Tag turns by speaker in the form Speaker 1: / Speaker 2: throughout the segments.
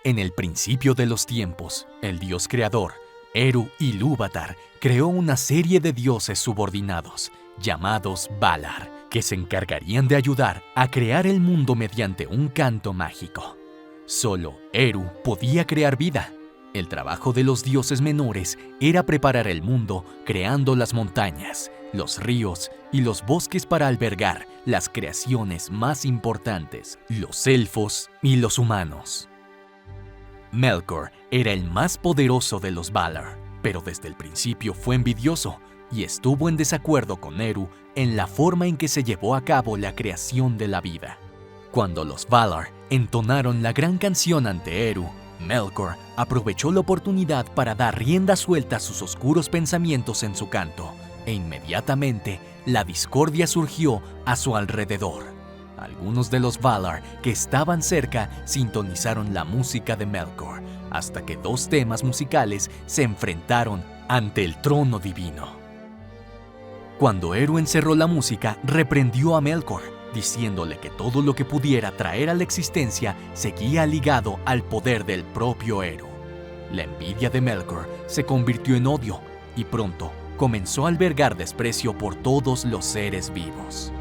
Speaker 1: En el principio de los tiempos, el dios creador, Eru Ilúvatar, creó una serie de dioses subordinados, llamados Valar, que se encargarían de ayudar a crear el mundo mediante un canto mágico. Solo Eru podía crear vida. El trabajo de los dioses menores era preparar el mundo creando las montañas, los ríos y los bosques para albergar las creaciones más importantes, los elfos y los humanos. Melkor era el más poderoso de los Valar, pero desde el principio fue envidioso y estuvo en desacuerdo con Eru en la forma en que se llevó a cabo la creación de la vida. Cuando los Valar entonaron la gran canción ante Eru, Melkor aprovechó la oportunidad para dar rienda suelta a sus oscuros pensamientos en su canto, e inmediatamente la discordia surgió a su alrededor. Algunos de los Valar que estaban cerca sintonizaron la música de Melkor, hasta que dos temas musicales se enfrentaron ante el trono divino. Cuando Eru encerró la música, reprendió a Melkor, diciéndole que todo lo que pudiera traer a la existencia seguía ligado al poder del propio Eru. La envidia de Melkor se convirtió en odio y pronto comenzó a albergar desprecio por todos los seres vivos.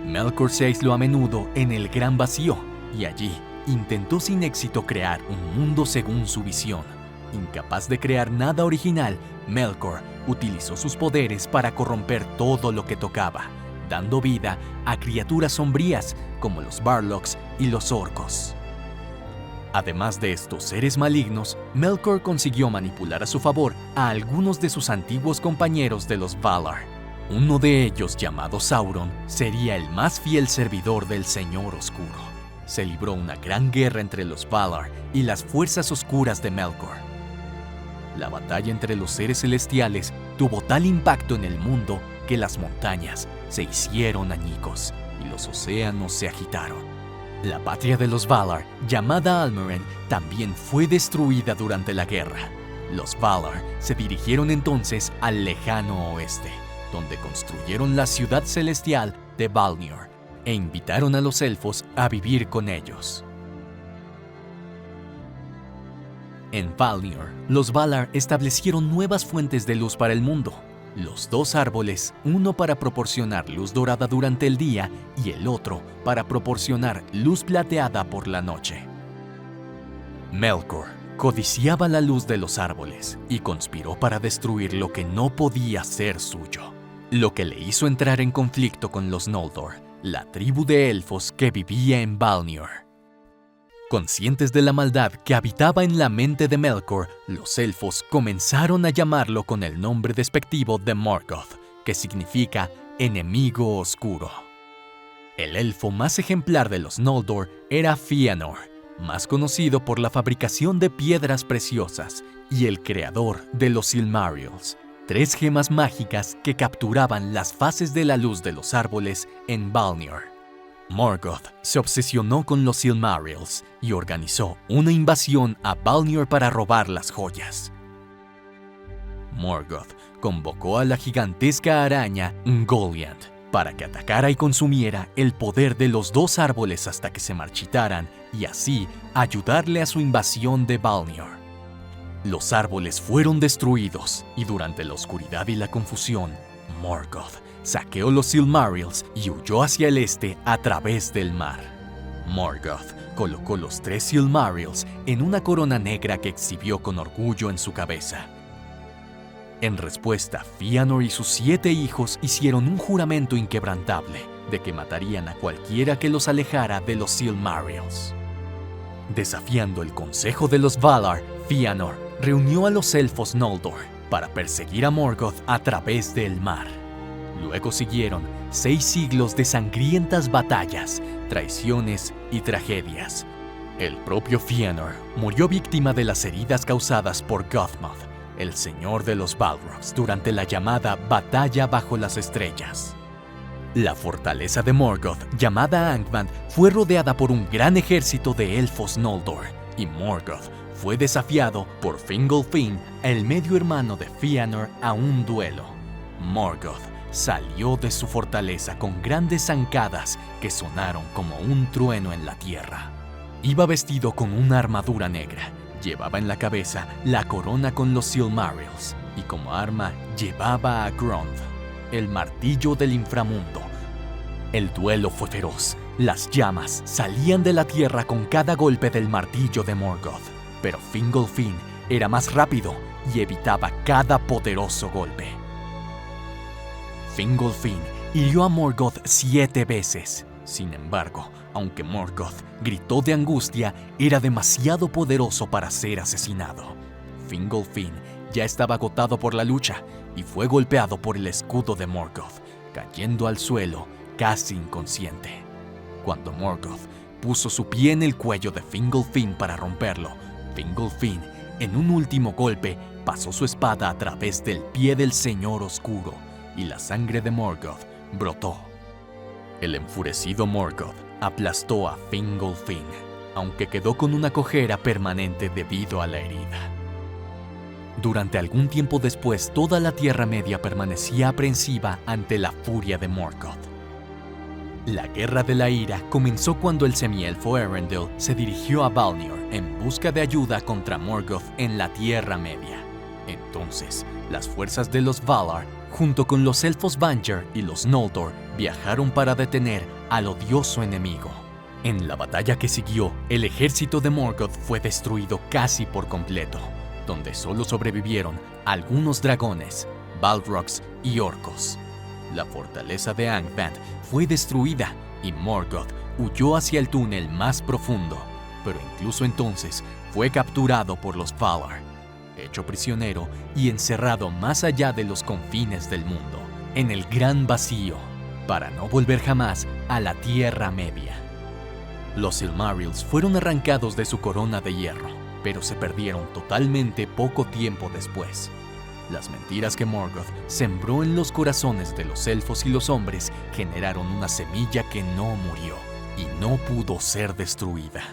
Speaker 1: Melkor se aisló a menudo en el Gran Vacío y allí intentó sin éxito crear un mundo según su visión. Incapaz de crear nada original, Melkor utilizó sus poderes para corromper todo lo que tocaba, dando vida a criaturas sombrías como los Barlocks y los orcos. Además de estos seres malignos, Melkor consiguió manipular a su favor a algunos de sus antiguos compañeros de los Valar. Uno de ellos, llamado Sauron, sería el más fiel servidor del Señor Oscuro. Se libró una gran guerra entre los Valar y las fuerzas oscuras de Melkor. La batalla entre los seres celestiales tuvo tal impacto en el mundo que las montañas se hicieron añicos y los océanos se agitaron. La patria de los Valar, llamada Almeren, también fue destruida durante la guerra. Los Valar se dirigieron entonces al lejano oeste, donde construyeron la ciudad celestial de Valinor e invitaron a los elfos a vivir con ellos. En Valinor, los Valar establecieron nuevas fuentes de luz para el mundo. Los dos árboles, uno para proporcionar luz dorada durante el día y el otro para proporcionar luz plateada por la noche. Melkor codiciaba la luz de los árboles y conspiró para destruir lo que no podía ser suyo, lo que le hizo entrar en conflicto con los Noldor, la tribu de elfos que vivía en Valinor. Conscientes de la maldad que habitaba en la mente de Melkor, los elfos comenzaron a llamarlo con el nombre despectivo de Morgoth, que significa enemigo oscuro. El elfo más ejemplar de los Noldor era Fëanor, más conocido por la fabricación de piedras preciosas, y el creador de los Silmarils, 3 gemas mágicas que capturaban las fases de la luz de los árboles en Valinor. Morgoth se obsesionó con los Silmarils y organizó una invasión a Valinor para robar las joyas. Morgoth convocó a la gigantesca araña Ungoliant para que atacara y consumiera el poder de los 2 árboles hasta que se marchitaran y así ayudarle a su invasión de Valinor. Los árboles fueron destruidos y durante la oscuridad y la confusión, Morgoth saqueó los Silmarils y huyó hacia el este a través del mar. Morgoth colocó los 3 Silmarils en una corona negra que exhibió con orgullo en su cabeza. En respuesta, Fëanor y sus 7 hijos hicieron un juramento inquebrantable de que matarían a cualquiera que los alejara de los Silmarils. Desafiando el consejo de los Valar, Fëanor reunió a los elfos Noldor para perseguir a Morgoth a través del mar. Luego siguieron 6 siglos de sangrientas batallas, traiciones y tragedias. El propio Fëanor murió víctima de las heridas causadas por Gothmog, el señor de los Balrogs, durante la llamada Batalla bajo las Estrellas. La fortaleza de Morgoth, llamada Angband, fue rodeada por un gran ejército de elfos Noldor, y Morgoth fue desafiado por Fingolfin, el medio hermano de Fëanor, a un duelo. Morgoth salió de su fortaleza con grandes zancadas que sonaron como un trueno en la tierra. Iba vestido con una armadura negra, llevaba en la cabeza la corona con los Silmarils y como arma llevaba a Grond, el martillo del inframundo. El duelo fue feroz, las llamas salían de la tierra con cada golpe del martillo de Morgoth, pero Fingolfin era más rápido y evitaba cada poderoso golpe. Fingolfin hirió a Morgoth 7 veces. Sin embargo, aunque Morgoth gritó de angustia, era demasiado poderoso para ser asesinado. Fingolfin ya estaba agotado por la lucha y fue golpeado por el escudo de Morgoth, cayendo al suelo casi inconsciente. Cuando Morgoth puso su pie en el cuello de Fingolfin para romperlo, Fingolfin, en un último golpe, pasó su espada a través del pie del Señor Oscuro y la sangre de Morgoth brotó. El enfurecido Morgoth aplastó a Fingolfin, aunque quedó con una cojera permanente debido a la herida. Durante algún tiempo después, toda la Tierra Media permanecía aprensiva ante la furia de Morgoth. La Guerra de la Ira comenzó cuando el semielfo Eärendil se dirigió a Valinor en busca de ayuda contra Morgoth en la Tierra Media. Entonces, las fuerzas de los Valar, junto con los elfos Vanger y los Noldor, viajaron para detener al odioso enemigo. En la batalla que siguió, el ejército de Morgoth fue destruido casi por completo, donde solo sobrevivieron algunos dragones, balrogs y orcos. La fortaleza de Angband fue destruida y Morgoth huyó hacia el túnel más profundo, pero incluso entonces fue capturado por los Valar, hecho prisionero y encerrado más allá de los confines del mundo, en el gran vacío, para no volver jamás a la Tierra Media. Los Silmarils fueron arrancados de su corona de hierro, pero se perdieron totalmente poco tiempo después. Las mentiras que Morgoth sembró en los corazones de los elfos y los hombres generaron una semilla que no murió y no pudo ser destruida.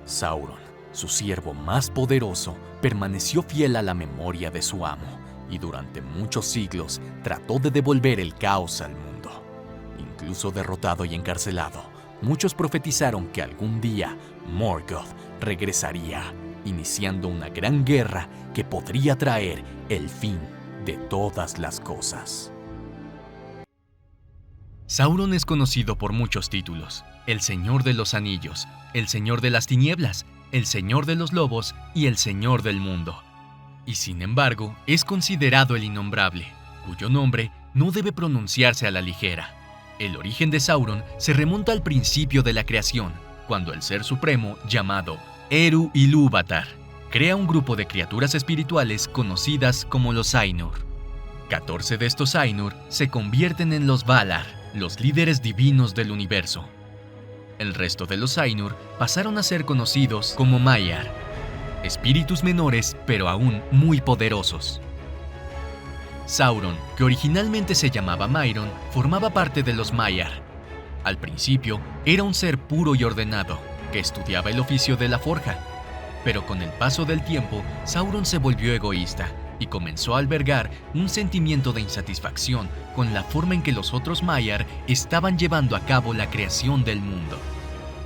Speaker 1: Sauron, su siervo más poderoso, permaneció fiel a la memoria de su amo y durante muchos siglos trató de devolver el caos al mundo. Incluso derrotado y encarcelado, muchos profetizaron que algún día Morgoth regresaría, iniciando una gran guerra que podría traer el fin de todas las cosas. Sauron es conocido por muchos títulos: el Señor de los Anillos, el Señor de las Tinieblas, el Señor de los Lobos y el Señor del Mundo. Y sin embargo, es considerado el Innombrable, cuyo nombre no debe pronunciarse a la ligera. El origen de Sauron se remonta al principio de la creación, cuando el Ser Supremo, llamado Eru Ilúvatar, crea un grupo de criaturas espirituales conocidas como los Ainur. 14 de estos Ainur se convierten en los Valar, los líderes divinos del universo. El resto de los Ainur pasaron a ser conocidos como Maiar, espíritus menores pero aún muy poderosos. Sauron, que originalmente se llamaba Mairon, formaba parte de los Maiar. Al principio, era un ser puro y ordenado, que estudiaba el oficio de la forja. Pero con el paso del tiempo, Sauron se volvió egoísta y comenzó a albergar un sentimiento de insatisfacción con la forma en que los otros Maiar estaban llevando a cabo la creación del mundo.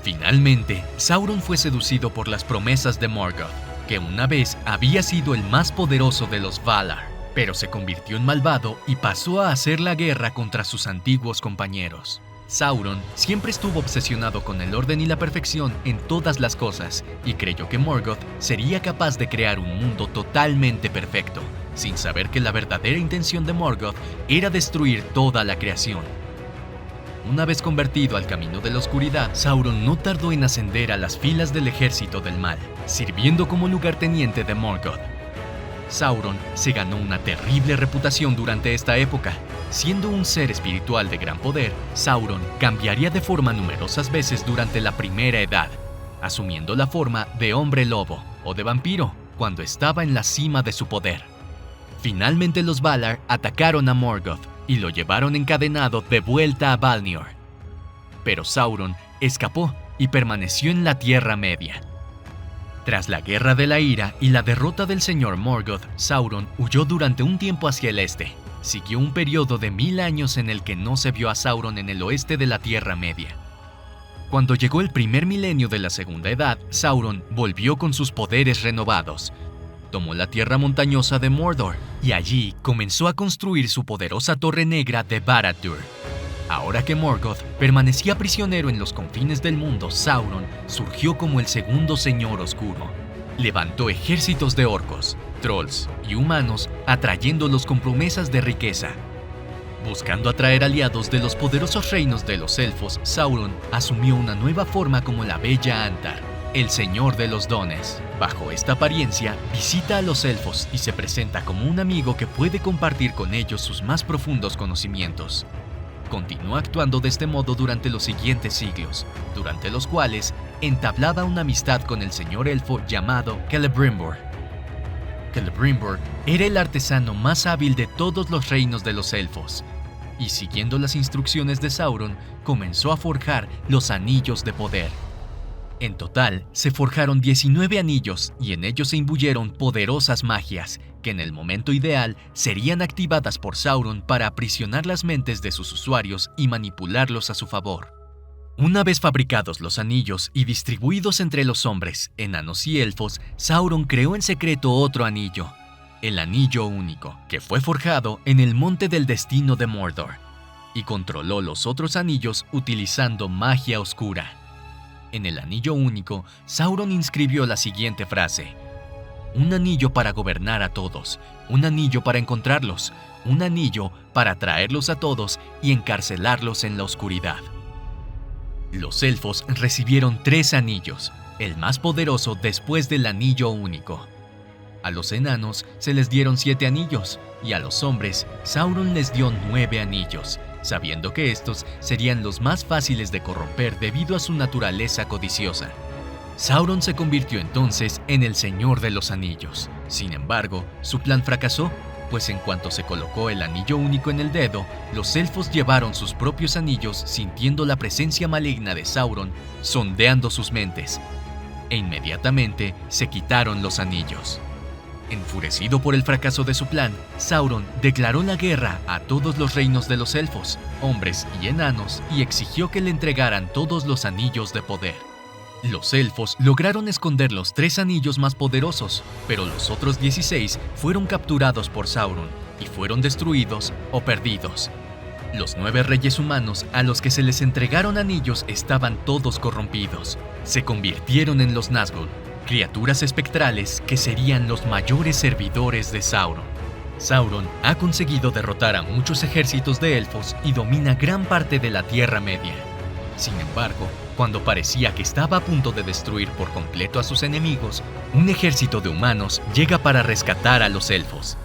Speaker 1: Finalmente, Sauron fue seducido por las promesas de Morgoth, que una vez había sido el más poderoso de los Valar, pero se convirtió en malvado y pasó a hacer la guerra contra sus antiguos compañeros. Sauron siempre estuvo obsesionado con el orden y la perfección en todas las cosas y creyó que Morgoth sería capaz de crear un mundo totalmente perfecto, sin saber que la verdadera intención de Morgoth era destruir toda la creación. Una vez convertido al camino de la oscuridad, Sauron no tardó en ascender a las filas del ejército del mal, sirviendo como lugarteniente de Morgoth. Sauron se ganó una terrible reputación durante esta época. Siendo un ser espiritual de gran poder, Sauron cambiaría de forma numerosas veces durante la Primera Edad, asumiendo la forma de hombre lobo o de vampiro cuando estaba en la cima de su poder. Finalmente los Valar atacaron a Morgoth y lo llevaron encadenado de vuelta a Valinor. Pero Sauron escapó y permaneció en la Tierra Media. Tras la Guerra de la Ira y la derrota del señor Morgoth, Sauron huyó durante un tiempo hacia el este. Siguió un periodo de 1000 años en el que no se vio a Sauron en el oeste de la Tierra Media. Cuando llegó el primer milenio de la Segunda Edad, Sauron volvió con sus poderes renovados. Tomó la tierra montañosa de Mordor y allí comenzó a construir su poderosa Torre Negra de Barad-dûr. Ahora que Morgoth permanecía prisionero en los confines del mundo, Sauron surgió como el segundo Señor Oscuro. Levantó ejércitos de orcos, trolls y humanos, atrayéndolos con promesas de riqueza. Buscando atraer aliados de los poderosos reinos de los elfos, Sauron asumió una nueva forma como la Bella Antar, el Señor de los Dones. Bajo esta apariencia, visita a los elfos y se presenta como un amigo que puede compartir con ellos sus más profundos conocimientos. Continuó actuando de este modo durante los siguientes siglos, durante los cuales entablaba una amistad con el señor elfo llamado Celebrimbor. Celebrimbor era el artesano más hábil de todos los reinos de los elfos, y siguiendo las instrucciones de Sauron, comenzó a forjar los Anillos de Poder. En total, se forjaron 19 anillos y en ellos se imbuyeron poderosas magias, que en el momento ideal serían activadas por Sauron para aprisionar las mentes de sus usuarios y manipularlos a su favor. Una vez fabricados los anillos y distribuidos entre los hombres, enanos y elfos, Sauron creó en secreto otro anillo, el Anillo Único, que fue forjado en el Monte del Destino de Mordor, y controló los otros anillos utilizando magia oscura. En el Anillo Único, Sauron inscribió la siguiente frase: un anillo para gobernar a todos, un anillo para encontrarlos, un anillo para atraerlos a todos y encarcelarlos en la oscuridad. Los elfos recibieron 3 anillos, el más poderoso después del Anillo Único. A los enanos se les dieron 7 anillos, y a los hombres Sauron les dio 9 anillos, sabiendo que estos serían los más fáciles de corromper debido a su naturaleza codiciosa. Sauron se convirtió entonces en el Señor de los Anillos. Sin embargo, su plan fracasó, pues en cuanto se colocó el Anillo Único en el dedo, los elfos llevaron sus propios anillos sintiendo la presencia maligna de Sauron, sondeando sus mentes, e inmediatamente se quitaron los anillos. Enfurecido por el fracaso de su plan, Sauron declaró la guerra a todos los reinos de los elfos, hombres y enanos, y exigió que le entregaran todos los anillos de poder. Los elfos lograron esconder los 3 anillos más poderosos, pero los otros 16 fueron capturados por Sauron y fueron destruidos o perdidos. Los 9 reyes humanos a los que se les entregaron anillos estaban todos corrompidos. Se convirtieron en los Nazgûl, criaturas espectrales que serían los mayores servidores de Sauron. Sauron ha conseguido derrotar a muchos ejércitos de elfos y domina gran parte de la Tierra Media. Sin embargo, cuando parecía que estaba a punto de destruir por completo a sus enemigos, un ejército de humanos llega para rescatar a los elfos.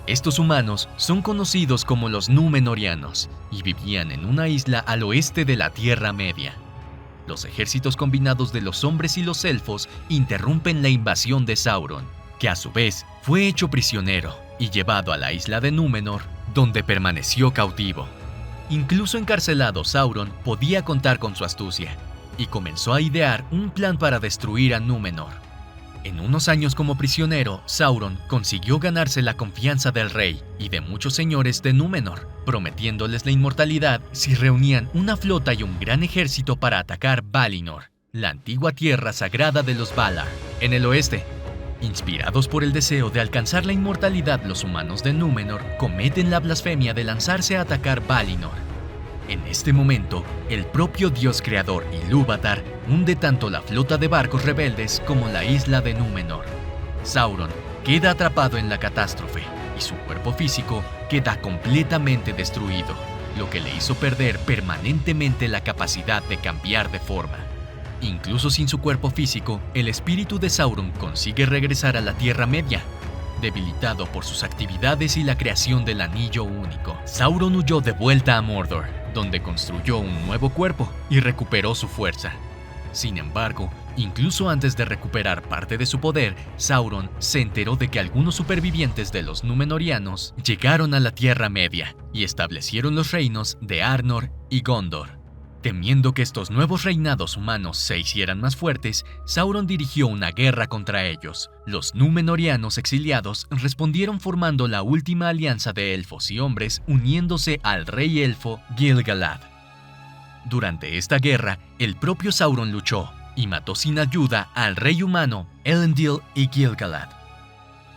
Speaker 1: Estos humanos son conocidos como los Númenóreanos y vivían en una isla al oeste de la Tierra Media. Los ejércitos combinados de los hombres y los elfos interrumpen la invasión de Sauron, que a su vez fue hecho prisionero y llevado a la isla de Númenor, donde permaneció cautivo. Incluso encarcelado, Sauron podía contar con su astucia y comenzó a idear un plan para destruir a Númenor. En unos años como prisionero, Sauron consiguió ganarse la confianza del rey y de muchos señores de Númenor, prometiéndoles la inmortalidad si reunían una flota y un gran ejército para atacar Valinor, la antigua tierra sagrada de los Valar, en el oeste. Inspirados por el deseo de alcanzar la inmortalidad, los humanos de Númenor cometen la blasfemia de lanzarse a atacar Valinor. En este momento, el propio Dios creador Ilúvatar hunde tanto la flota de barcos rebeldes como la isla de Númenor. Sauron queda atrapado en la catástrofe y su cuerpo físico queda completamente destruido, lo que le hizo perder permanentemente la capacidad de cambiar de forma. Incluso sin su cuerpo físico, el espíritu de Sauron consigue regresar a la Tierra Media. Debilitado por sus actividades y la creación del Anillo Único, Sauron huyó de vuelta a Mordor, donde construyó un nuevo cuerpo y recuperó su fuerza. Sin embargo, incluso antes de recuperar parte de su poder, Sauron se enteró de que algunos supervivientes de los Númenóreanos llegaron a la Tierra Media y establecieron los reinos de Arnor y Gondor. Temiendo que estos nuevos reinados humanos se hicieran más fuertes, Sauron dirigió una guerra contra ellos. Los Númenóreanos exiliados respondieron formando la última alianza de elfos y hombres, uniéndose al rey elfo Gil-galad. Durante esta guerra, el propio Sauron luchó y mató sin ayuda al rey humano Elendil y Gil-galad.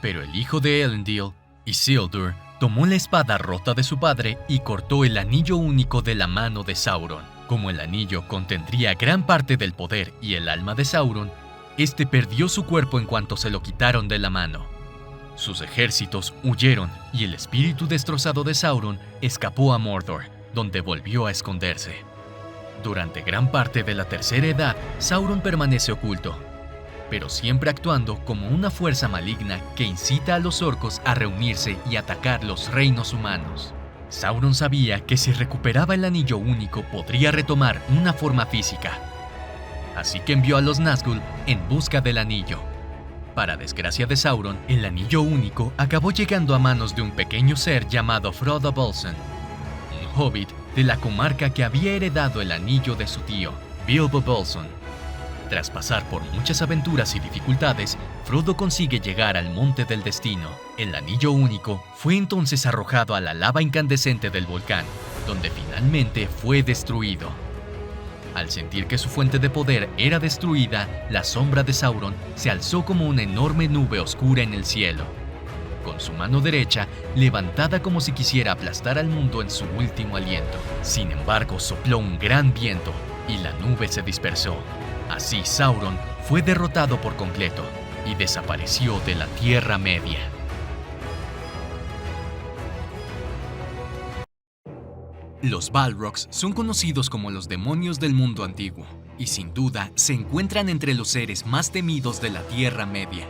Speaker 1: Pero el hijo de Elendil, Isildur, tomó la espada rota de su padre y cortó el anillo único de la mano de Sauron. Como el anillo contendría gran parte del poder y el alma de Sauron, este perdió su cuerpo en cuanto se lo quitaron de la mano. Sus ejércitos huyeron y el espíritu destrozado de Sauron escapó a Mordor, donde volvió a esconderse. Durante gran parte de la Tercera Edad, Sauron permanece oculto, pero siempre actuando como una fuerza maligna que incita a los orcos a reunirse y atacar los reinos humanos. Sauron sabía que si recuperaba el anillo único podría retomar una forma física, así que envió a los Nazgûl en busca del anillo. Para desgracia de Sauron, el anillo único acabó llegando a manos de un pequeño ser llamado Frodo Bolson, un hobbit de la comarca que había heredado el anillo de su tío, Bilbo Bolson. Tras pasar por muchas aventuras y dificultades, Frodo consigue llegar al Monte del Destino. El anillo único fue entonces arrojado a la lava incandescente del volcán, donde finalmente fue destruido. Al sentir que su fuente de poder era destruida, la sombra de Sauron se alzó como una enorme nube oscura en el cielo, con su mano derecha levantada como si quisiera aplastar al mundo en su último aliento. Sin embargo, sopló un gran viento y la nube se dispersó. Así Sauron fue derrotado por completo y desapareció de la Tierra Media. Los Balrogs son conocidos como los demonios del mundo antiguo y sin duda se encuentran entre los seres más temidos de la Tierra Media.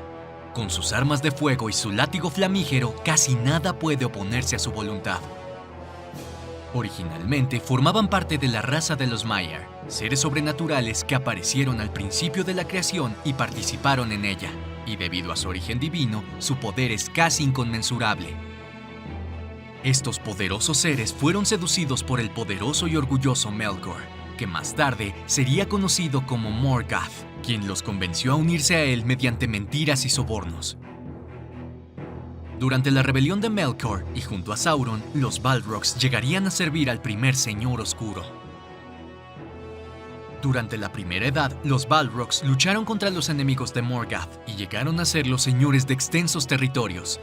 Speaker 1: Con sus armas de fuego y su látigo flamígero, casi nada puede oponerse a su voluntad. Originalmente formaban parte de la raza de los Maiar, seres sobrenaturales que aparecieron al principio de la creación y participaron en ella, y debido a su origen divino, su poder es casi inconmensurable. Estos poderosos seres fueron seducidos por el poderoso y orgulloso Melkor, que más tarde sería conocido como Morgoth, quien los convenció a unirse a él mediante mentiras y sobornos. Durante la rebelión de Melkor y junto a Sauron, los Balrogs llegarían a servir al primer Señor Oscuro. Durante la Primera Edad, los Balrogs lucharon contra los enemigos de Morgoth y llegaron a ser los señores de extensos territorios.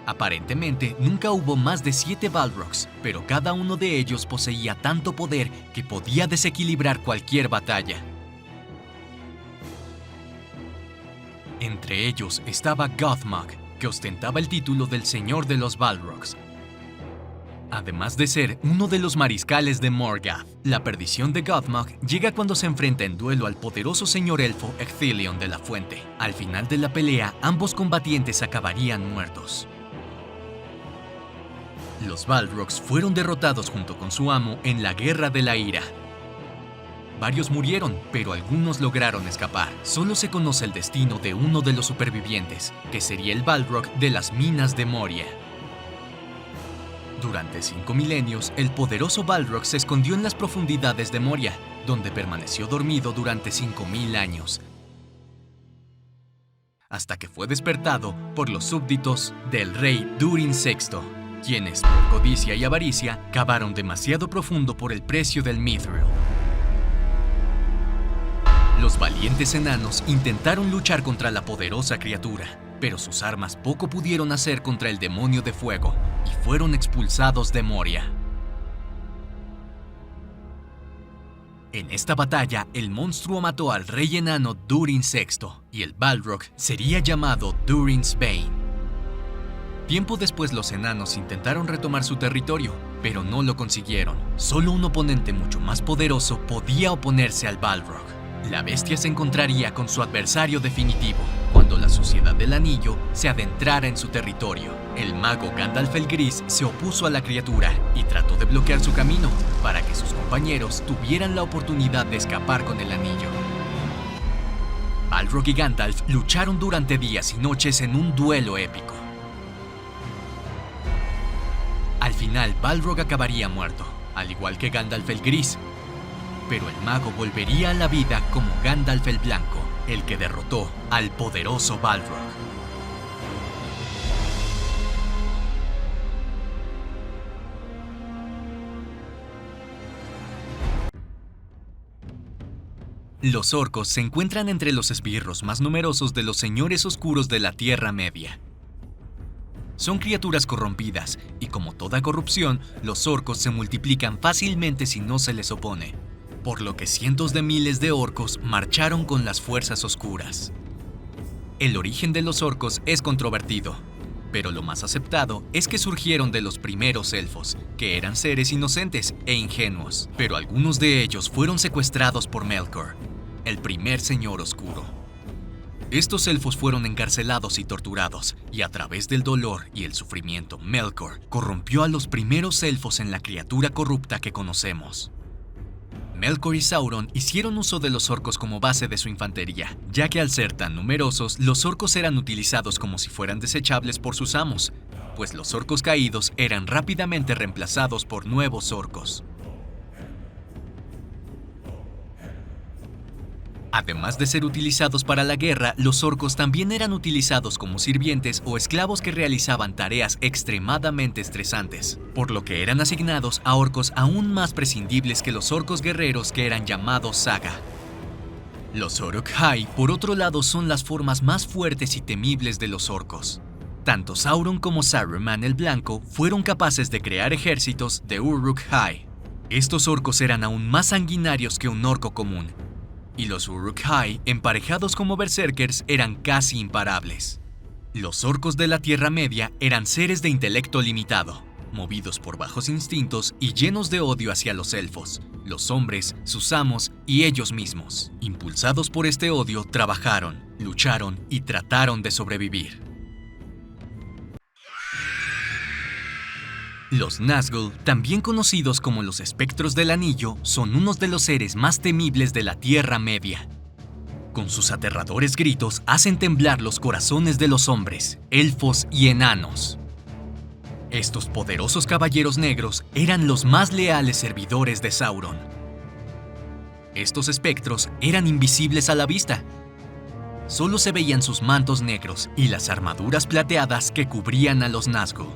Speaker 1: Aparentemente, nunca hubo más de 7 Balrogs, pero cada uno de ellos poseía tanto poder que podía desequilibrar cualquier batalla. Entre ellos estaba Gothmog, que ostentaba el título del Señor de los Balrogs. Además de ser uno de los mariscales de Morgoth, la perdición de Gothmog llega cuando se enfrenta en duelo al poderoso señor elfo Ecthelion de la Fuente. Al final de la pelea, ambos combatientes acabarían muertos. Los Balrogs fueron derrotados junto con su amo en la Guerra de la Ira. Varios murieron, pero algunos lograron escapar. Solo se conoce el destino de uno de los supervivientes, que sería el Balrog de las minas de Moria. Durante 5 milenios, el poderoso Balrog se escondió en las profundidades de Moria, donde permaneció dormido durante 5000 años, hasta que fue despertado por los súbditos del rey Durin VI, quienes, por codicia y avaricia, cavaron demasiado profundo por el precio del mithril. Los valientes enanos intentaron luchar contra la poderosa criatura, pero sus armas poco pudieron hacer contra el demonio de fuego y fueron expulsados de Moria. En esta batalla, el monstruo mató al rey enano Durin VI y el Balrog sería llamado Durin's Bane. Tiempo después, los enanos intentaron retomar su territorio, pero no lo consiguieron. Solo un oponente mucho más poderoso podía oponerse al Balrog. La bestia se encontraría con su adversario definitivo cuando la Sociedad del Anillo se adentrara en su territorio. El mago Gandalf el Gris se opuso a la criatura y trató de bloquear su camino para que sus compañeros tuvieran la oportunidad de escapar con el anillo. Balrog y Gandalf lucharon durante días y noches en un duelo épico. Al final, Balrog acabaría muerto, al igual que Gandalf el Gris, pero el mago volvería a la vida como Gandalf el Blanco, el que derrotó al poderoso Balrog. Los orcos se encuentran entre los esbirros más numerosos de los señores oscuros de la Tierra Media. Son criaturas corrompidas, y como toda corrupción, los orcos se multiplican fácilmente si no se les opone, por lo que cientos de miles de orcos marcharon con las fuerzas oscuras. El origen de los orcos es controvertido, pero lo más aceptado es que surgieron de los primeros elfos, que eran seres inocentes e ingenuos, pero algunos de ellos fueron secuestrados por Melkor, el primer señor oscuro. Estos elfos fueron encarcelados y torturados, y a través del dolor y el sufrimiento, Melkor corrompió a los primeros elfos en la criatura corrupta que conocemos. Melkor y Sauron hicieron uso de los orcos como base de su infantería, ya que al ser tan numerosos, los orcos eran utilizados como si fueran desechables por sus amos, pues los orcos caídos eran rápidamente reemplazados por nuevos orcos. Además de ser utilizados para la guerra, los orcos también eran utilizados como sirvientes o esclavos que realizaban tareas extremadamente estresantes, por lo que eran asignados a orcos aún más prescindibles que los orcos guerreros que eran llamados Saga. Los Uruk-hai, por otro lado, son las formas más fuertes y temibles de los orcos. Tanto Sauron como Saruman el Blanco fueron capaces de crear ejércitos de Uruk-hai. Estos orcos eran aún más sanguinarios que un orco común, y los Uruk-hai, emparejados como berserkers, eran casi imparables. Los orcos de la Tierra Media eran seres de intelecto limitado, movidos por bajos instintos y llenos de odio hacia los elfos, los hombres, sus amos y ellos mismos. Impulsados por este odio, trabajaron, lucharon y trataron de sobrevivir. Los Nazgûl, también conocidos como los espectros del anillo, son unos de los seres más temibles de la Tierra Media. Con sus aterradores gritos hacen temblar los corazones de los hombres, elfos y enanos. Estos poderosos caballeros negros eran los más leales servidores de Sauron. Estos espectros eran invisibles a la vista. Solo se veían sus mantos negros y las armaduras plateadas que cubrían a los Nazgûl.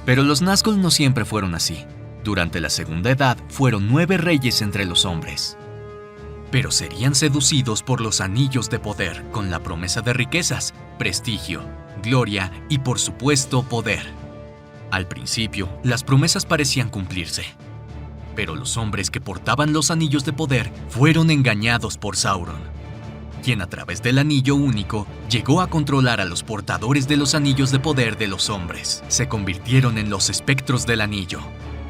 Speaker 1: Pero los Nazgûl no siempre fueron así. Durante la Segunda Edad fueron 9 reyes entre los hombres. Pero serían seducidos por los anillos de poder con la promesa de riquezas, prestigio, gloria y por supuesto poder. Al principio, las promesas parecían cumplirse. Pero los hombres que portaban los anillos de poder fueron engañados por Sauron, quien a través del anillo único llegó a controlar a los portadores de los anillos de poder de los hombres. Se convirtieron en los espectros del anillo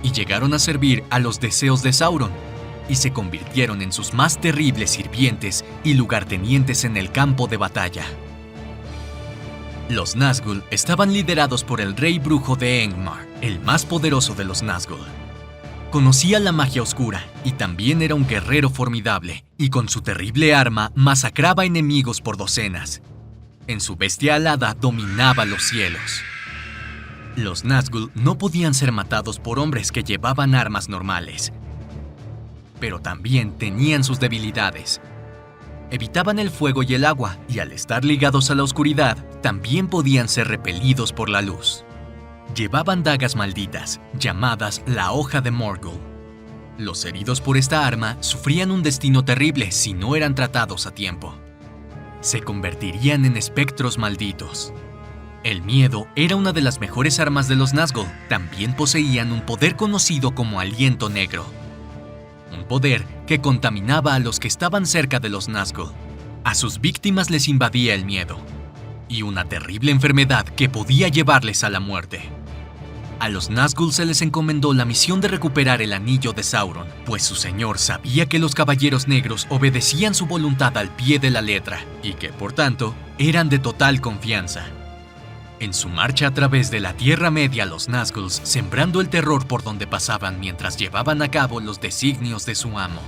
Speaker 1: y llegaron a servir a los deseos de Sauron y se convirtieron en sus más terribles sirvientes y lugartenientes en el campo de batalla. Los Nazgûl estaban liderados por el rey brujo de Angmar, el más poderoso de los Nazgûl. Conocía la magia oscura y también era un guerrero formidable, y con su terrible arma masacraba enemigos por docenas. En su bestia alada dominaba los cielos. Los Nazgûl no podían ser matados por hombres que llevaban armas normales, pero también tenían sus debilidades. Evitaban el fuego y el agua, y al estar ligados a la oscuridad, también podían ser repelidos por la luz. Llevaban dagas malditas, llamadas la Hoja de Morgul. Los heridos por esta arma sufrían un destino terrible si no eran tratados a tiempo. Se convertirían en espectros malditos. El miedo era una de las mejores armas de los Nazgûl. También poseían un poder conocido como Aliento Negro. Un poder que contaminaba a los que estaban cerca de los Nazgûl. A sus víctimas les invadía el miedo y una terrible enfermedad que podía llevarles a la muerte. A los Nazgûl se les encomendó la misión de recuperar el anillo de Sauron, pues su señor sabía que los caballeros negros obedecían su voluntad al pie de la letra y que, por tanto, eran de total confianza. En su marcha a través de la Tierra Media, los Nazgûl sembrando el terror por donde pasaban mientras llevaban a cabo los designios de su amo.